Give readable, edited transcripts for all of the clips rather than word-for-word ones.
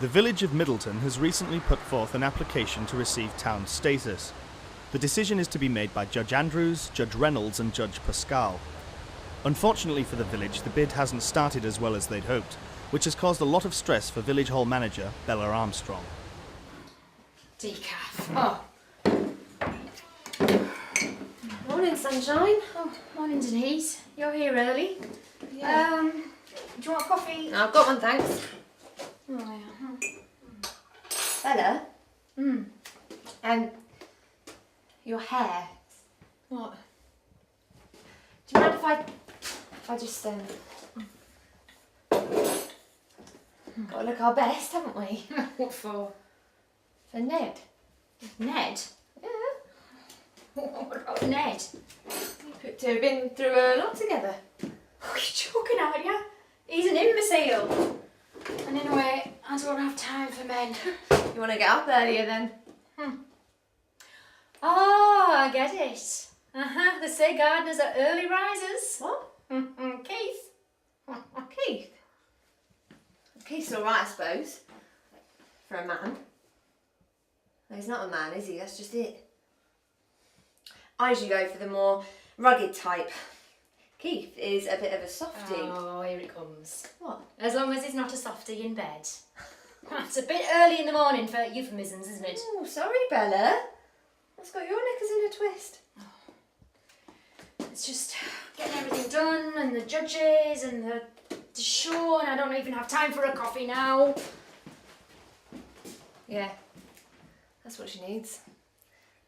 The village of Middleton has recently put forth an application to receive town status. The decision is to be made by Judge Andrews, Judge Reynolds and Judge Pascal. Unfortunately for the village, the bid hasn't started as well as they'd hoped, which has caused a lot of stress for village hall manager Bella Armstrong. Decaf. Morning, sunshine. Oh, morning, Denise. You're here early. Yeah. Do you want a coffee? No, I've got one, thanks. Oh, yeah. Bella? Your hair. What? Do you mind if I just, Gotta look our best, haven't we? What for? For Ned. Ned? Yeah. What about Ned? You put two have been through a lot together. Oh, you're joking, aren't you? He's an imbecile. And in a way, I don't have time for men. You want to get up earlier then? Oh, I get it. They say gardeners are early risers. What? Keith? Keith? Keith's alright, I suppose. For a man. No, he's not a man, is he? That's just it. I usually go for the more rugged type. Keith is a bit of a softie. Oh, here it comes. What? As long as he's not a softie in bed. It's a bit early in the morning for euphemisms, isn't it? Oh, sorry, Bella. What's got your knickers in a twist? It's just getting everything done, and the judges, and the show, and I don't even have time for a coffee now. Yeah, that's what she needs.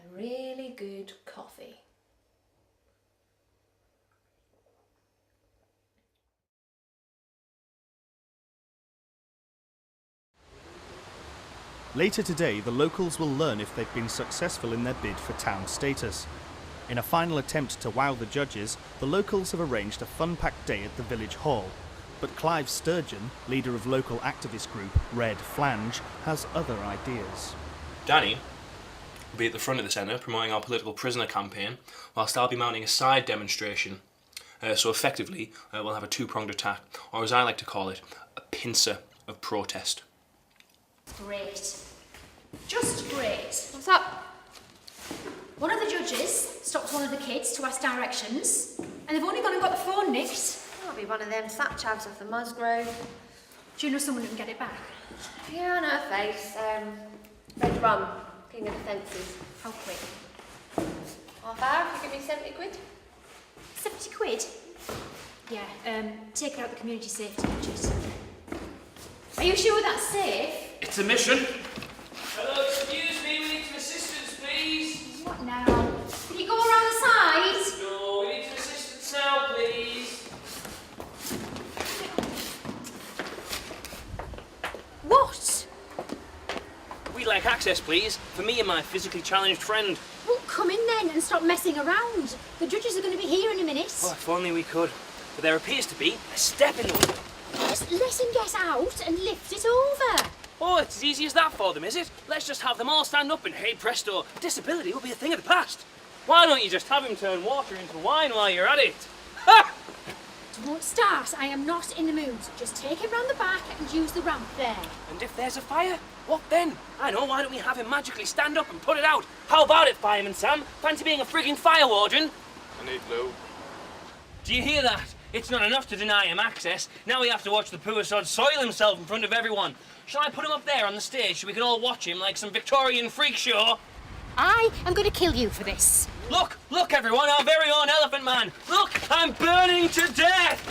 A really good coffee. Later today, the locals will learn if they've been successful in their bid for town status. In a final attempt to wow the judges, the locals have arranged a fun-packed day at the village hall. But Clive Sturgeon, leader of local activist group Red Flange, has other ideas. Danny will be at the front of the centre promoting our political prisoner campaign, whilst I'll be mounting a side demonstration. So effectively, we'll have a two-pronged attack, or as I like to call it, a pincer of protest. Great. Just great. What's up? One of the judges stopped one of the kids to ask directions, and they've only gone and got the phone nicked. I'll be one of them fat chavs off the Musgrove. Do you know someone who can get it back? Yeah, I know her face. Red Rum, king of the fences. How quick? Half hour if you give me 70 quid. 70 quid? Yeah, take it out the community safety budget. Are you sure that's safe? It's a mission. Hello, excuse me, we need some assistance, please. What now? Can you go around the side? No, we need some assistance now, please. What? We'd like access, please, for me and my physically challenged friend. Well, come in then and stop messing around. The judges are going to be here in a minute. Oh, if only we could. But there appears to be a step in the way. Just let him get out and lift it over. Oh, it's as easy as that for them, is it? Let's just have them all stand up and hey presto, disability will be a thing of the past. Why don't you just have him turn water into wine while you're at it? Ha! Don't start. I am not in the mood. Just take him round the back and use the ramp there. And if there's a fire, what then? I know, why don't we have him magically stand up and put it out? How about it, Fireman Sam? Fancy being a frigging fire warden? I need lube. Do you hear that? It's not enough to deny him access. Now we have to watch the poor sod soil himself in front of everyone. Shall I put him up there on the stage so we can all watch him like some Victorian freak show? I am going to kill you for this. Look, look everyone, our very own Elephant Man. Look, I'm burning to death!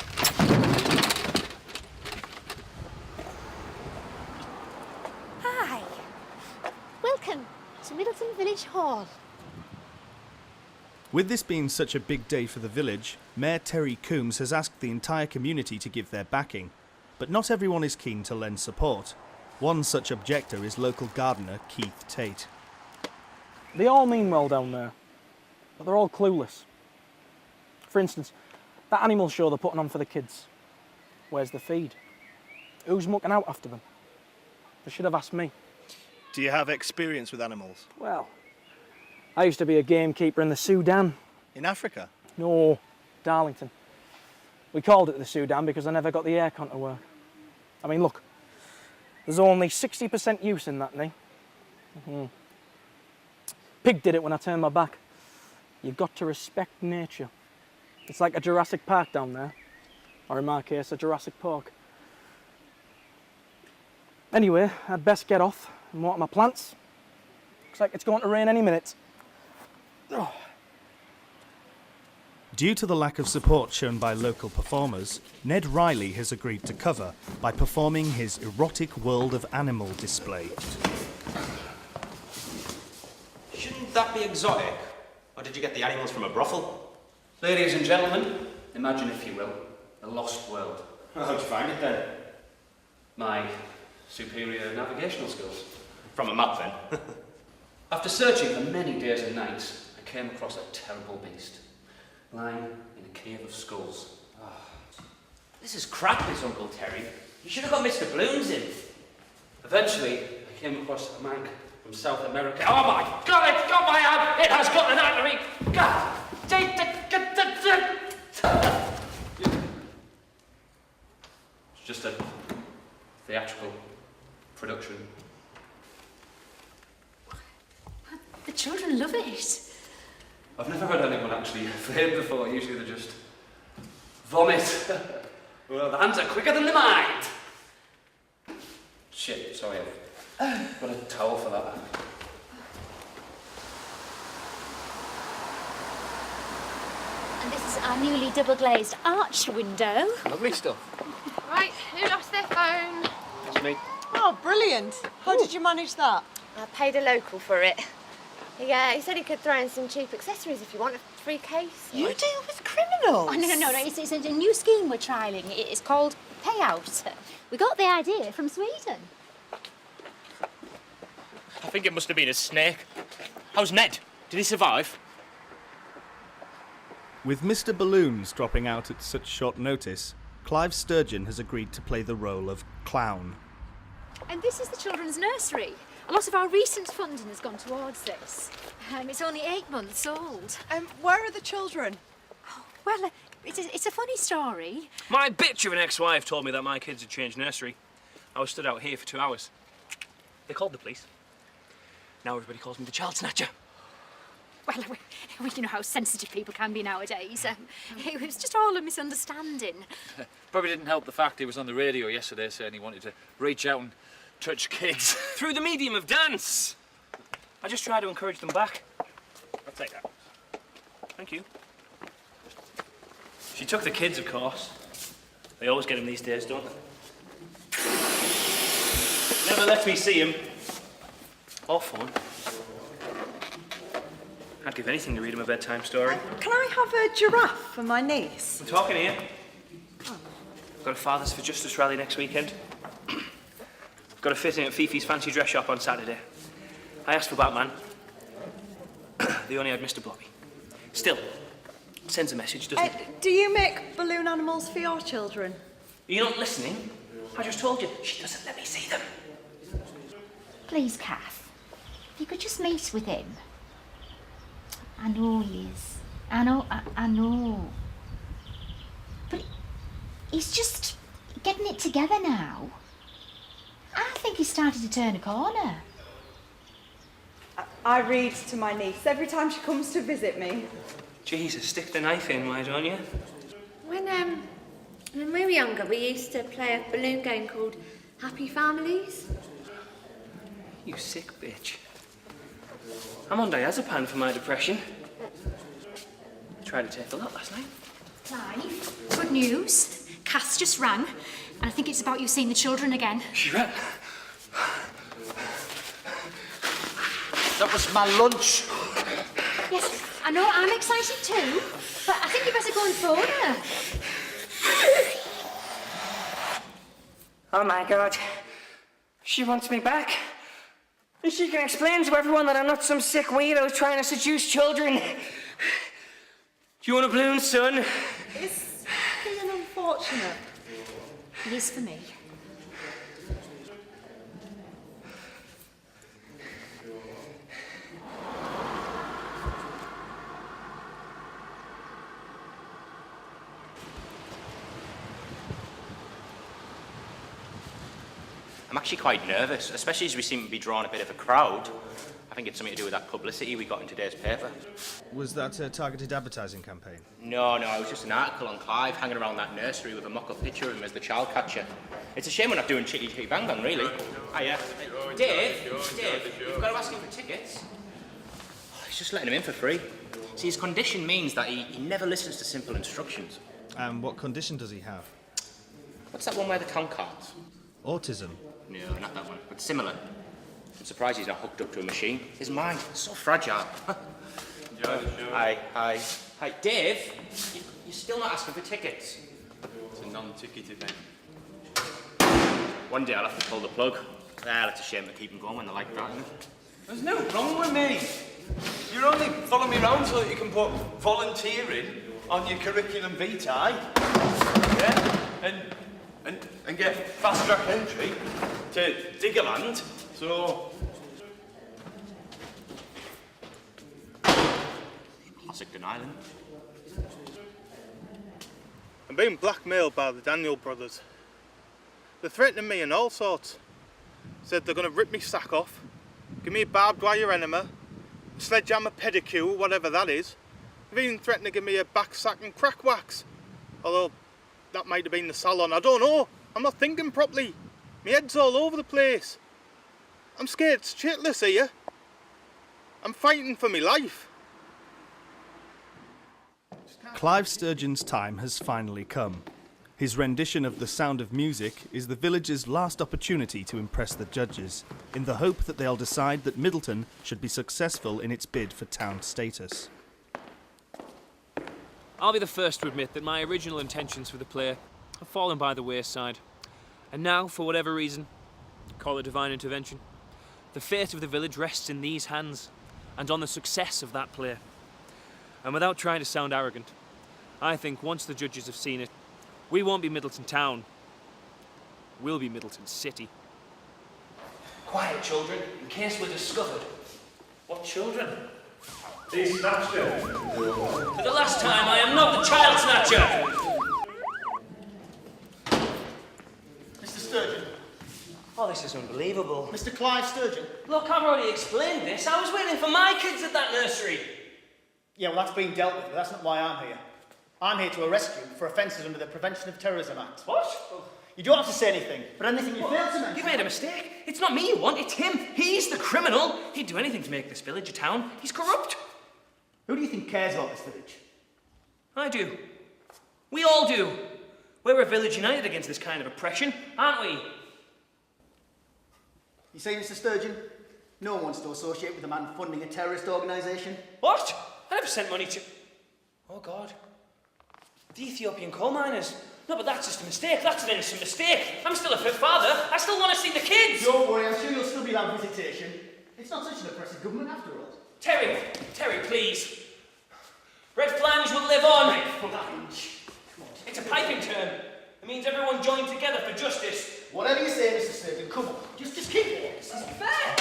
Hi. Welcome to Middleton Village Hall. With this being such a big day for the village, Mayor Terry Coombs has asked the entire community to give their backing. But not everyone is keen to lend support. One such objector is local gardener Keith Tate. They all mean well down there, but they're all clueless. For instance, that animal show they're putting on for the kids. Where's the feed? Who's mucking out after them? They should have asked me. Do you have experience with animals? Well, I used to be a gamekeeper in the Sudan. In Africa? No, Darlington. We called it the Sudan because I never got the aircon to work. I mean, look, There's only 60% use in that knee. Pig did it when I turned my back. You've got to respect nature. It's like a Jurassic Park down there. Or in my case, a Jurassic Park. Anyway, I'd best get off and water my plants. Looks like it's going to rain any minute. Oh. Due to the lack of support shown by local performers, Ned Riley has agreed to cover by performing his erotic world of animal display. Shouldn't that be exotic? Or did you get the animals from a brothel? Ladies and gentlemen, imagine, if you will, a lost world. Well, how'd you find it then? My superior navigational skills. From a map then? After searching for many days and nights, I came across a terrible beast, lying in a cave of skulls. This is crap, this Uncle Terry. You should have got Mr. Bloom's in. Eventually, I came across a mank from South America. Oh my God, it's got my hand! It has got an artery! God! It's just a theatrical production. The children love it. I've never heard anyone actually afraid before. Usually they just vomit. Well, the hands are quicker than the mind. Shit, sorry, I've got a towel for that. And this is our newly double-glazed arch window. Lovely stuff. Right, who lost their phone? That's me. Oh, brilliant. How did you manage that? I paid a local for it. Yeah, he said he could throw in some cheap accessories if you want a free case. You deal with criminals? Oh, no. It's a new scheme we're trialling. It's called Payout. We got the idea from Sweden. I think it must have been a snake. How's Ned? Did he survive? With Mr. Balloons dropping out at such short notice, Clive Sturgeon has agreed to play the role of clown. And this is the children's nursery. A lot of our recent funding has gone towards this. It's only 8 months old. Where are the children? Well, it's a funny story. My bitch of an ex-wife told me that my kids had changed nursery. I was stood out here for 2 hours. They called the police. Now everybody calls me the child snatcher. Well, you know how sensitive people can be nowadays. It was just all a misunderstanding. Probably didn't help the fact he was on the radio yesterday saying he wanted to reach out and touch kids. Through the medium of dance. I just try to encourage them back. I'll take that. Thank you. She took the kids, of course. They always get them these days, don't they? Never lets me see him. Or phone. I'd give anything to read him a bedtime story. Can I have a giraffe for my niece? I'm talking here. Got a Fathers for Justice rally next weekend. Got a fitting at Fifi's fancy dress shop on Saturday. I asked for Batman. They only had Mr. Blobby. Still, sends a message, doesn't it? Do you make balloon animals for your children? You're not listening? I just told you. She doesn't let me see them. Please, Kath, if you could just meet with him. I know he is. I know. But he's just getting it together now. I think he's started to turn a corner. I read to my niece every time she comes to visit me. Jesus, stick the knife in, why don't you? When we were younger, we used to play a balloon game called Happy Families. You sick bitch. I'm on diazepam for my depression. Tried to take a lot last night. Clive, good news. Kath's just rang, and I think it's about you seeing the children again. She rang. That was my lunch. Yes, I know, I'm excited too, but I think you better go and phone her. Oh my God. She wants me back. And she can explain to everyone that I'm not some sick weirdo trying to seduce children. You want a balloon, son? Is being unfortunate? It is for me. I'm actually quite nervous, especially as we seem to be drawing a bit of a crowd. I think it's something to do with that publicity we got in today's paper. Was that a targeted advertising campaign? No, it was just an article on Clive hanging around that nursery with a mock-up picture of him as the child catcher. It's a shame we're not doing Chitty Chitty Bang Bang, really. Hiya. Dave, you've got to ask him for tickets. He's just letting him in for free. See, his condition means that he never listens to simple instructions. And what condition does he have? What's that one where the tongue can't? Autism? No, not that one, but similar. I'm surprised he's not hooked up to a machine. His mind is so fragile. Enjoy the show. Hi. Dave, you're still not asking for tickets. It's a non-ticket event. One day I'll have to pull the plug. That's a shame to keep them going when they're like that, isn't it? There's no wrong with me. You're only following me around so that you can put volunteering on your curriculum vitae. Yeah? And get fast track entry to Diggerland. So. Classic denial. I'm being blackmailed by the Daniel brothers. They're threatening me and all sorts. Said they're going to rip me sack off, give me a barbed wire enema, sledgehammer pedicure, whatever that is. They've even threatened to give me a back sack and crack wax. Although that might have been the salon, I don't know. I'm not thinking properly. My head's all over the place. I'm scared shitless here. I'm fighting for my life. Clive Sturgeon's time has finally come. His rendition of The Sound of Music is the village's last opportunity to impress the judges, in the hope that they'll decide that Middleton should be successful in its bid for town status. I'll be the first to admit that my original intentions for the play have fallen by the wayside. And now, for whatever reason, call it divine intervention, the fate of the village rests in these hands, and on the success of that play. And without trying to sound arrogant, I think once the judges have seen it, we won't be Middleton Town, we'll be Middleton City. Quiet, children, in case we're discovered. What children? These snatcher. For the last time, I am not the child snatcher! Mr. Sturgeon. Oh, this is unbelievable. Mr. Clive Sturgeon. Look, I've already explained this. I was waiting for my kids at that nursery. Yeah, well, that's been dealt with, but that's not why I'm here. I'm here to arrest you for offences under the Prevention of Terrorism Act. What? You don't have to say anything, but anything you fail to mention... You made a mistake. It's not me you want, it's him. He's the criminal. He'd do anything to make this village a town. He's corrupt. Who do you think cares about this village? I do. We all do. We're a village united against this kind of oppression, aren't we? You say, Mr. Sturgeon, no one wants to associate with a man funding a terrorist organisation? What? I never sent money to... Oh, God. The Ethiopian coal miners. No, but that's just a mistake. That's an innocent mistake. I'm still a fit father. I still want to see the kids. Don't worry, I'm sure you'll still be allowed visitation. It's not such an oppressive government after all. Terry, please. Red flange will live on. Red flange. It's a piping term. It means everyone joined together for justice. Whatever you say, Mr. Sturgeon, come on. Just keep it. This isn't fair.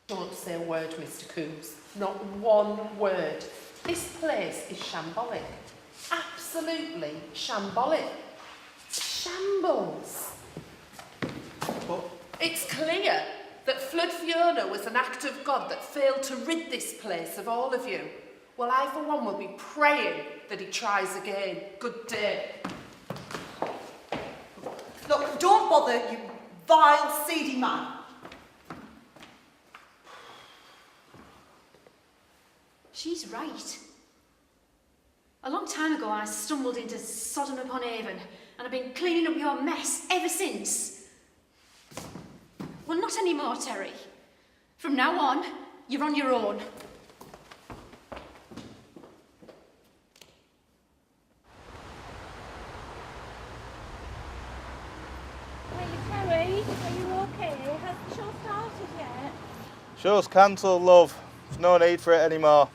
Don't say a word, Mr. Coombs. Not one word. This place is shambolic. Absolutely shambolic. Shambles. But it's clear that Flood Fiona was an act of God that failed to rid this place of all of you. Well, I, for one, will be praying that he tries again. Good day. Look, don't bother, you vile, seedy man. She's right. A long time ago, I stumbled into Sodom upon Avon, and I've been cleaning up your mess ever since. Well, not anymore, Terry. From now on, you're on your own. Hey, Terry, are you okay? Has the show started yet? Show's cancelled, love. There's no need for it anymore.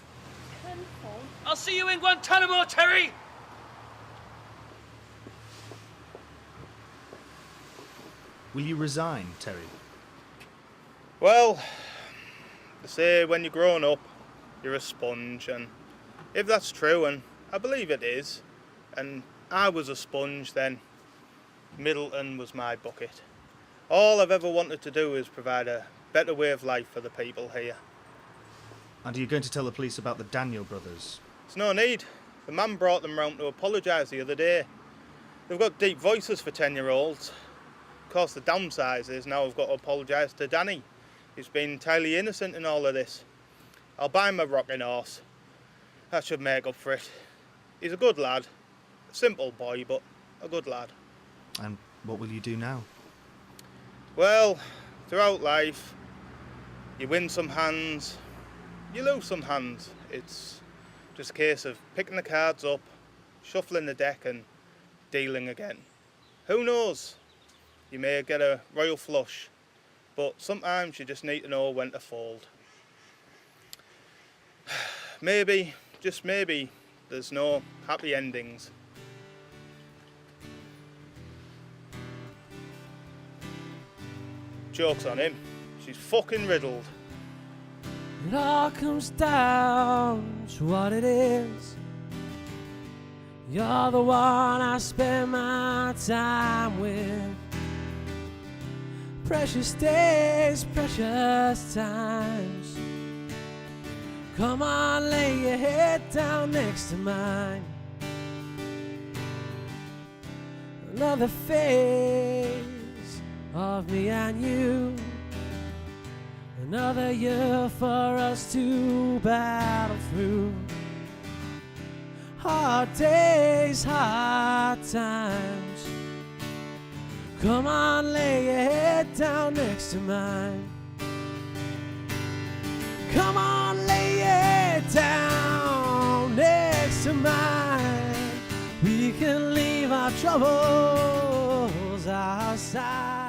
I'll see you in Guantanamo, Terry! Will you resign, Terry? Well, they say when you're grown up, you're a sponge, and if that's true, and I believe it is, and I was a sponge, then Middleton was my bucket. All I've ever wanted to do is provide a better way of life for the people here. And are you going to tell the police about the Daniel brothers? There's no need. The man brought them round to apologise the other day. They've got deep voices for 10-year-olds. Of course, the downside is now I've got to apologise to Danny. He's been entirely innocent in all of this. I'll buy him a rocking horse. That should make up for it. He's a good lad. A simple boy, but a good lad. And what will you do now? Well, throughout life, you win some hands, you lose some hands. It's just a case of picking the cards up, shuffling the deck and dealing again. Who knows? You may get a royal flush, but sometimes you just need to know when to fold. Maybe, just maybe, there's no happy endings. Joke's on him. She's fucking riddled. It all comes down to what it is. You're the one I spend my time with. Precious days, precious times. Come on, lay your head down next to mine. Another phase of me and you. Another year for us to battle through. Hard days, hard times. Come on, lay your head down next to mine. Come on, lay your head down next to mine. We can leave our troubles outside.